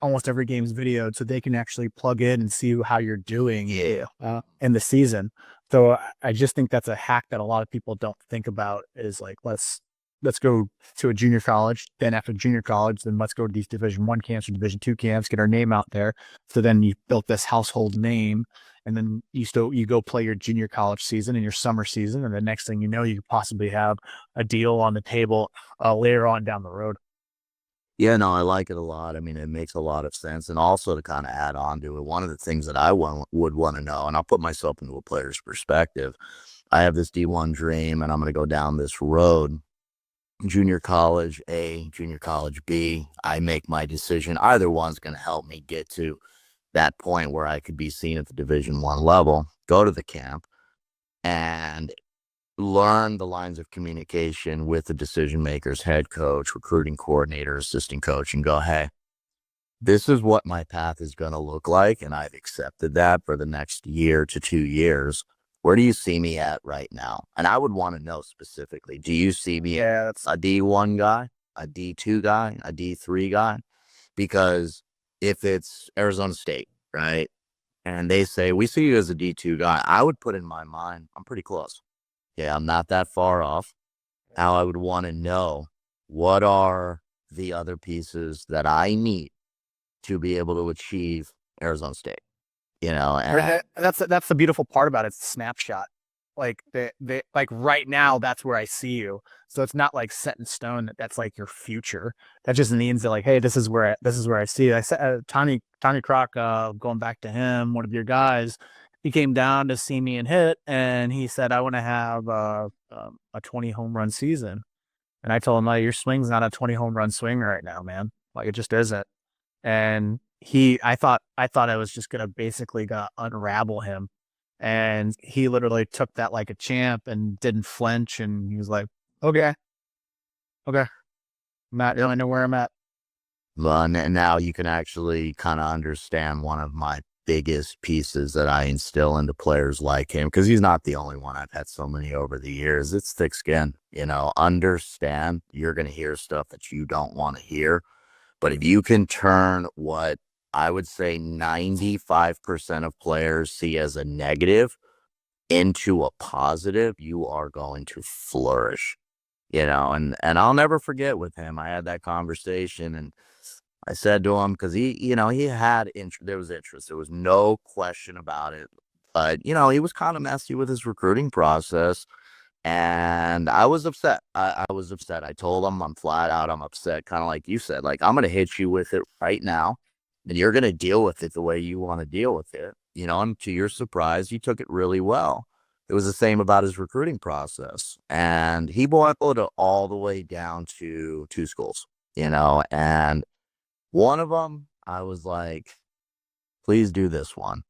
almost every game's videoed, so they can actually plug in and see how you're doing in the season. So I just think that's a hack that a lot of people don't think about, is like, let's go to a junior college, then after junior college, then let's go to these Division I camps or Division II camps, get our name out there. So then you built this household name, and then you go play your junior college season and your summer season, and the next thing you know, you could possibly have a deal on the table later on down the road. Yeah, no, I like it a lot. I mean, it makes a lot of sense. And also to kind of add on to it, one of the things that I would want to know, and I'll put myself into a player's perspective. I have this D1 dream, and I'm going to go down this road. Junior college A, junior college B. I make my decision. Either one's going to help me get to that point where I could be seen at the Division I level, go to the camp, and learn the lines of communication with the decision makers, head coach, recruiting coordinator, assistant coach, and go, hey, this is what my path is going to look like. And I've accepted that for the next year to 2 years. Where do you see me at right now? And I would want to know specifically, do you see me as a D1 guy, a D2 guy, a D3 guy? Because if it's Arizona State, right, and they say, we see you as a D2 guy, I would put in my mind, I'm pretty close. Yeah, I'm not that far off. How I would want to know, what are the other pieces that I need to be able to achieve Arizona State? And That's the beautiful part about it. It's a snapshot. Like they like right now, that's where I see you. So it's not like set in stone that's like your future. That just means that like, hey, this is where I see it. I said Tony Croc, going back to him, one of your guys, he came down to see me and hit, and he said, I want to have a 20 home run season. And I told him, like, your swing's not a 20 home run swing right now, man. Like, it just isn't. And I was just gonna basically unravel him, and he literally took that like a champ and didn't flinch, and he was like, okay, Matt, I know where I'm at. well, and now you can actually kind of understand one of my biggest pieces that I instill into players like him, because he's not the only one. I've had so many over the years. It's thick skin, understand you're going to hear stuff that you don't want to hear. But if you can turn what I would say 95% of players see as a negative into a positive, you are going to flourish, and I'll never forget with him. I had that conversation, and I said to him, because he had there was interest. There was no question about it. But, he was kind of messy with his recruiting process. And I was upset. I was upset. I told him I'm flat out. I'm upset. Kind of like you said, like, I'm going to hit you with it right now. And you're going to deal with it the way you want to deal with it. And to your surprise, he took it really well. It was the same about his recruiting process. And he boiled it all the way down to 2 schools, and one of them, I was like, please do this one,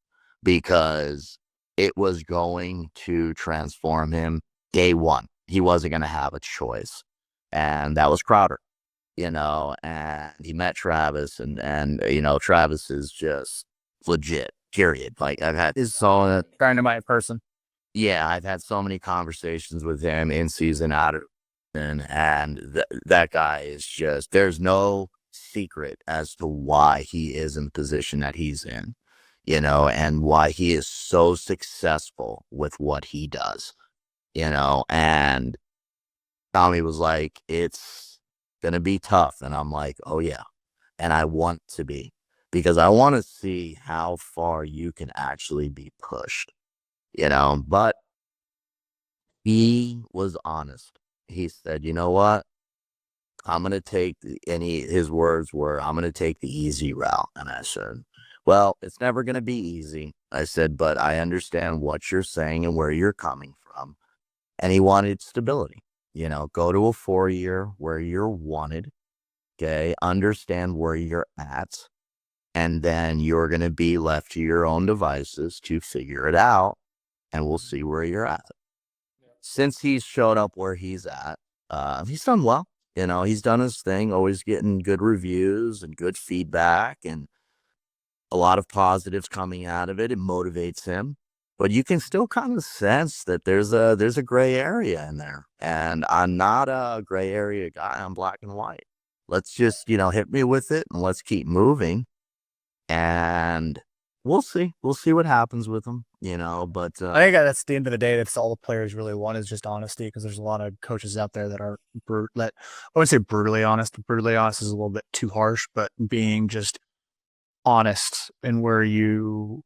because it was going to transform him day one. He wasn't going to have a choice. And that was Crowder, and he met Travis, and Travis is just legit, period. Like, I've had Dynamite person. Yeah, I've had so many conversations with him in season, out of season, and that guy is just, there's no secret as to why he is in the position that he's in, and why he is so successful with what he does, and Tommy was like, it's going to be tough. And I'm like, oh yeah. And I want to be, because I want to see how far you can actually be pushed, but he was honest. He said, you know what? I'm going to take his words were, I'm going to take the easy route. And I said, Well, it's never going to be easy. I said, but I understand what you're saying and where you're coming from. And he wanted stability. Go to a 4-year where you're wanted. Okay. Understand where you're at. And then you're going to be left to your own devices to figure it out. And we'll see where you're at. Since he's showed up where he's at, he's done well. He's done his thing, always getting good reviews and good feedback and a lot of positives coming out of it. It motivates him, but you can still kind of sense that there's a gray area in there. And I'm not a gray area guy. I'm black and white. Let's just, hit me with it and let's keep moving. And we'll see. We'll see what happens with him, but I think that's the end of the day. That's all the players really want is just honesty, because there's a lot of coaches out there that are I wouldn't say brutally honest. Brutally honest is a little bit too harsh, but being just honest in where you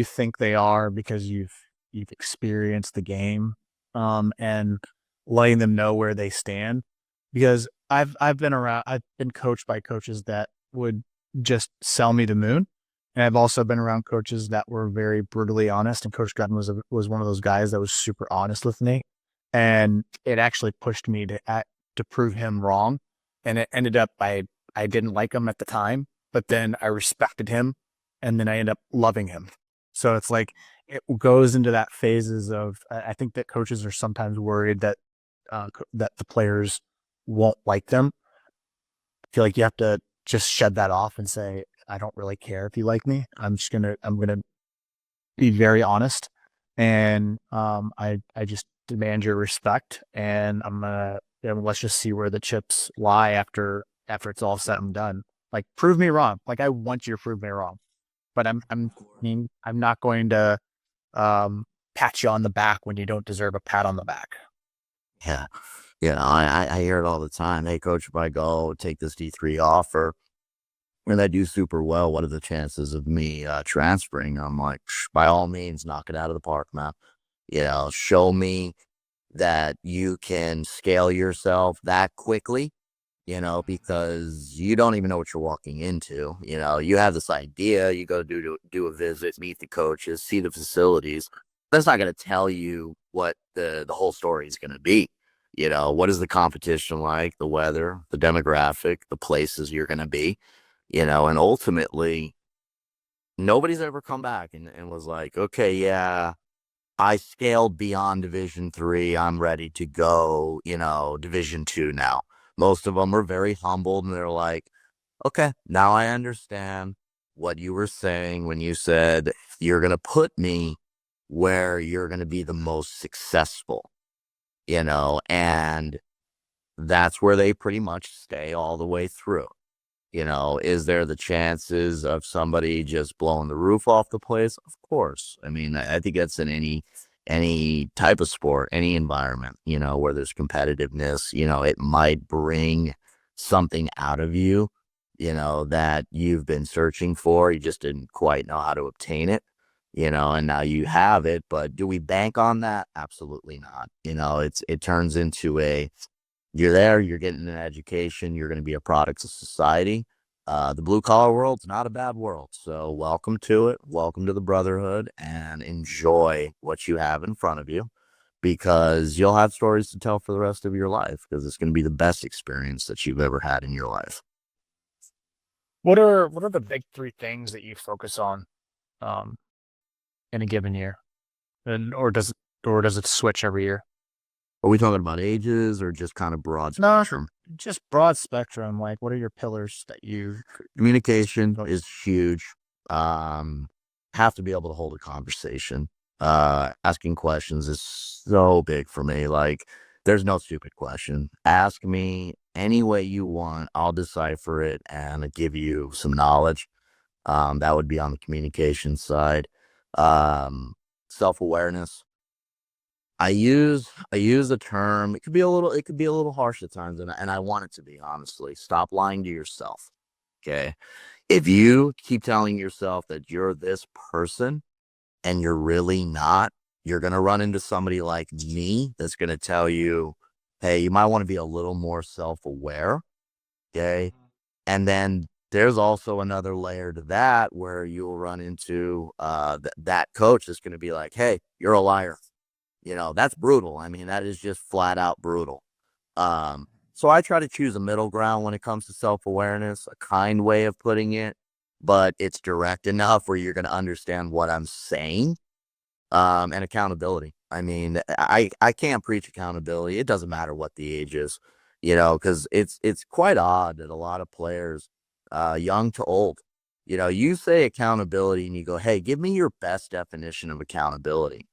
think they are because you've experienced the game, and letting them know where they stand. Because I've been coached by coaches that would just sell me the moon. And I've also been around coaches that were very brutally honest, and Coach Gunn was one of those guys that was super honest with me, and it actually pushed me to prove him wrong. And it ended up I didn't like him at the time, but then I respected him, and then I ended up loving him. So it's like it goes into that phases of. I think that coaches are sometimes worried that that the players won't like them. I feel like you have to just shed that off and say, I don't really care if you like me. I'm gonna be very honest, and I just demand your respect, and let's just see where the chips lie after it's all said and done. Like, prove me wrong. Like, I want you to prove me wrong, but I'm not going to pat you on the back when you don't deserve a pat on the back. yeah, I hear it all the time. Hey, coach, if I go take this D3 offer and I do super well, what are the chances of me transferring? I'm like, by all means, knock it out of the park, man. Show me that you can scale yourself that quickly, because you don't even know what you're walking into. You have this idea, you go do a visit, meet the coaches, see the facilities. That's not going to tell you what the whole story is going to be. What is the competition like, the weather, the demographic, the places you're going to be, and ultimately nobody's ever come back and was like, okay, yeah, I scaled beyond Division 3. I'm ready to go, Division 2 now. Most of them are very humbled and they're like, okay, now I understand what you were saying when you said you're going to put me where you're going to be the most successful, and that's where they pretty much stay all the way through. Is there the chances of somebody just blowing the roof off the place? Of course. I mean, I think that's in any type of sport, any environment, where there's competitiveness, it might bring something out of you, that you've been searching for. You just didn't quite know how to obtain it, and now you have it. But do we bank on that? Absolutely not. It turns into you're there, you're getting an education, you're going to be a product of society. The blue collar world's not a bad world. So welcome to it. Welcome to the brotherhood, and enjoy what you have in front of you, because you'll have stories to tell for the rest of your life, because it's going to be the best experience that you've ever had in your life. What are the big three things that you focus on in a given year? Or does it switch every year? Are we talking about ages or just kind of broad No, spectrum? just broad spectrum. Like, what are your pillars that you? Communication is huge. Have to be able to hold a conversation. Asking questions is so big for me. Like, there's no stupid question. Ask me any way you want. I'll decipher it and give you some knowledge. That would be on the communication side. Self-awareness. I use the term. It could be a little harsh at times, and I want it to be, honestly. Stop lying to yourself. Okay. If you keep telling yourself that you're this person and you're really not, you're going to run into somebody like me that's going to tell you, hey, you might want to be a little more self-aware. Okay. And then there's also another layer to that where you'll run into that coach that's going to be like, hey, you're a liar. That's brutal. I mean, that is just flat out brutal. So I try to choose a middle ground when it comes to self-awareness, a kind way of putting it, but it's direct enough where you're going to understand what I'm saying. And accountability. I mean, I can't preach accountability. It doesn't matter what the age is, because it's quite odd that a lot of players, young to old, you say accountability and you go, hey, give me your best definition of accountability.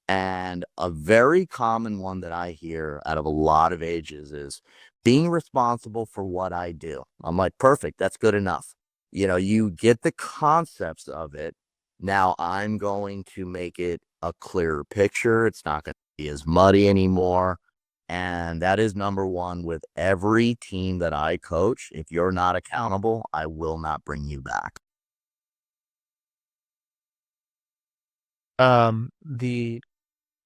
And a very common one that I hear out of a lot of ages is being responsible for what I do. I'm like, perfect. That's good enough. You get the concepts of it. Now I'm going to make it a clearer picture. It's not going to be as muddy anymore. And that is number one with every team that I coach. If you're not accountable, I will not bring you back. The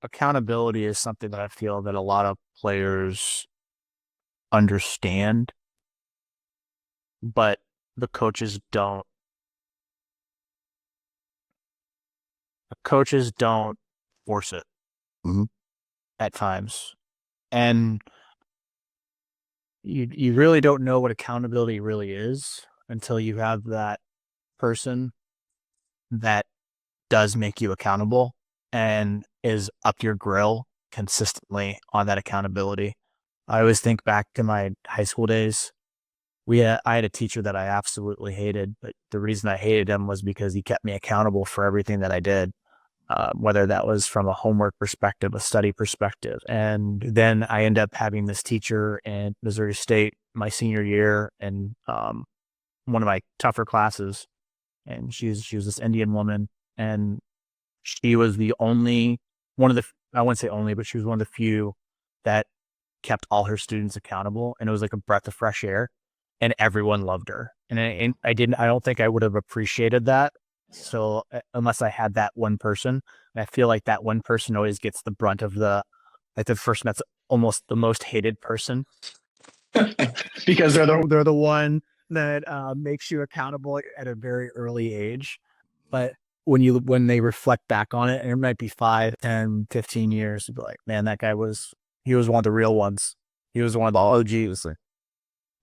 accountability is something that I feel that a lot of players understand, but the coaches don't. The coaches don't force it Mhm. at times, and you really don't know what accountability really is until you have that person that does make you accountable and is up your grill consistently on that accountability. I always think back to my high school days. I had a teacher that I absolutely hated, but the reason I hated him was because he kept me accountable for everything that I did, whether that was from a homework perspective, a study perspective. And then I ended up having this teacher in Missouri State my senior year, and one of my tougher classes. And she was this Indian woman, and she was the only one of the, I wouldn't say only, but she was one of the few that kept all her students accountable. And it was like a breath of fresh air, and everyone loved her. And I don't think I would have appreciated that. So unless I had that one person, and I feel like that one person always gets the brunt of like the person that's almost the most hated person because they're the one that makes you accountable at a very early age. But when they reflect back on it, and it might be 5, 10, 15 years, you'd be like, man, he was one of the real ones. He was one of the OGs.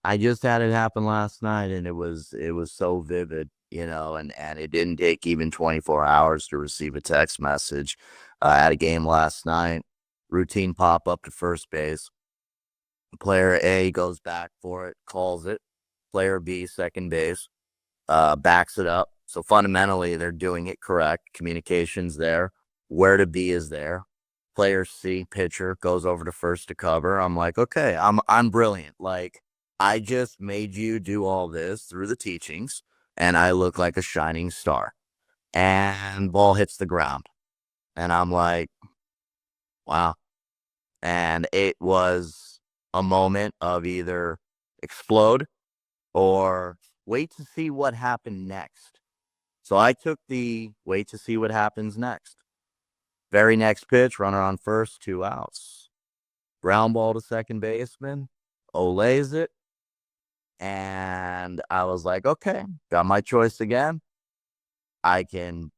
I just had it happen last night, and it was so vivid, and it didn't take even 24 hours to receive a text message. At a game last night, routine pop up to first base. Player A goes back for it, calls it. Player B, second base, backs it up. So fundamentally, they're doing it correct. Communication's there. Where to be is there. Player C, pitcher, goes over to first to cover. I'm like, okay, I'm brilliant. Like, I just made you do all this through the teachings, and I look like a shining star. And ball hits the ground. And I'm like, wow. And it was a moment of either explode or wait to see what happened next. So I took the wait to see what happens next. Very next pitch, runner on first, 2 outs. Ground ball to second baseman. Olays it. And I was like, okay, got my choice again. I can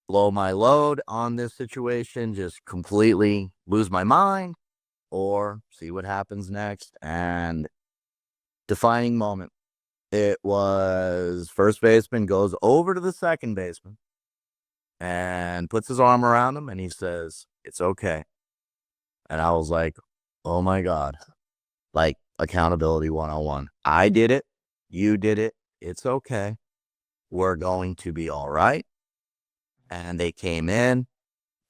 blow my load on this situation, just completely lose my mind, or see what happens next. And defining moment. It was first baseman goes over to the second baseman and puts his arm around him, and he says, it's okay. And I was like, oh my God, like accountability 101. I did it. You did it. It's okay. We're going to be all right. And they came in.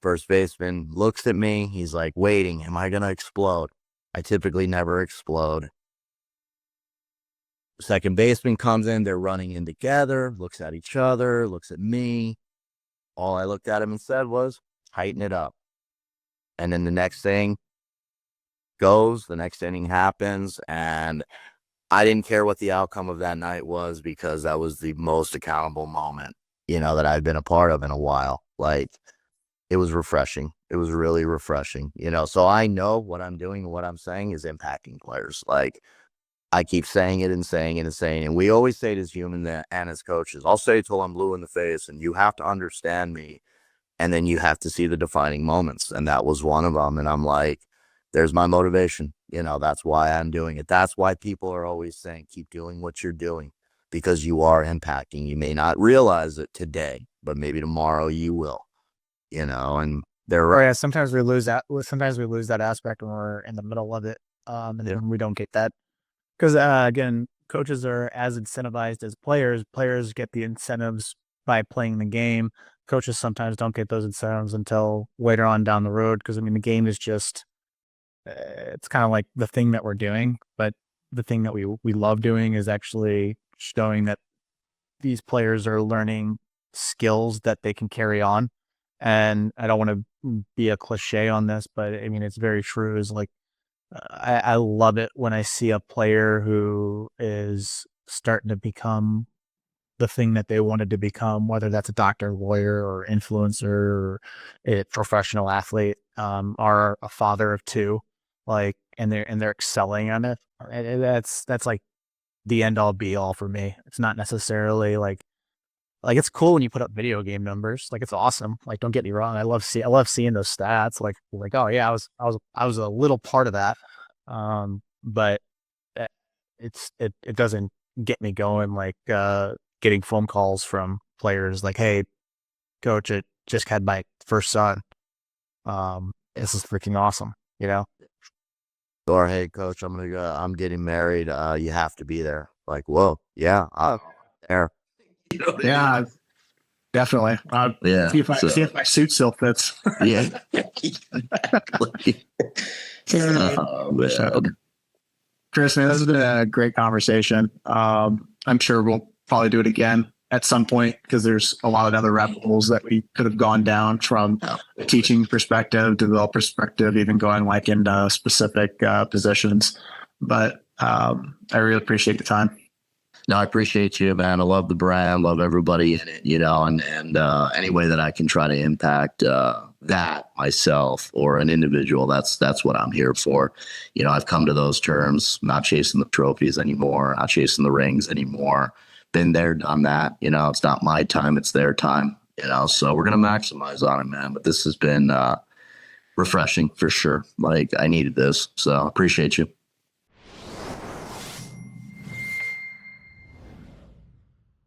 First baseman looks at me. He's like, waiting. Am I going to explode? I typically never explode. Second baseman comes in. They're running in together, looks at each other, looks at me. All I looked at him and said was, tighten it up. And then the next thing goes, the next inning happens, and I didn't care what the outcome of that night was, because that was the most accountable moment, that I've been a part of in a while. Like, it was refreshing. It was really refreshing, so I know what I'm doing and what I'm saying is impacting players. Like, I keep saying it and saying it and saying it. And we always say it as humans and as coaches. I'll say it till I'm blue in the face, and you have to understand me. And then you have to see the defining moments. And that was one of them. And I'm like, there's my motivation. You know, that's why I'm doing it. That's why people are always saying, keep doing what you're doing, because you are impacting. You may not realize it today, but maybe tomorrow you will, you know, and they're Oh right. yeah, sometimes we lose that. Sometimes we lose that aspect when we're in the middle of it, and then we don't get that because again, coaches are as incentivized as players. Players get the incentives by playing the game. Coaches sometimes don't get those incentives until later on down the road because I mean the game is just it's kind of like the thing that we're doing, but the thing that we love doing is actually showing that these players are learning skills that they can carry on. And I don't want to be a cliche on this, but I mean, it's very true. Is like, I love it when I see a player who is starting to become the thing that they wanted to become, whether that's a doctor, lawyer, or influencer, or a professional athlete, or a father of two, like, and they're excelling on it. And that's like the end all be all for me. It's not necessarily like it's cool when you put up video game numbers. Like it's awesome. Like don't get me wrong, I love seeing those stats. Like oh yeah, I was a little part of that. But uh, it doesn't get me going like getting phone calls from players like, hey, coach, it just had my first son. This is freaking awesome, you know? Or, hey, coach, I'm getting married. You have to be there. Like, whoa, yeah, I'm there. Yeah, definitely. Yeah. See if my suit still fits. Yeah. Man. So, Chris, man, this has been a great conversation. I'm sure we'll probably do it again at some point because there's a lot of other rabbit holes that we could have gone down from a teaching perspective, develop perspective, even going like into specific positions. But I really appreciate the time. No, I appreciate you, man. I love the brand, love everybody in it, you know, and any way that I can try to impact that myself or an individual, that's what I'm here for. You know, I've come to those terms, not chasing the trophies anymore, not chasing the rings anymore. Been there, done that. You know, it's not my time, it's their time, you know, so we're going to maximize on it, man. But this has been refreshing for sure. Like I needed this. So appreciate you.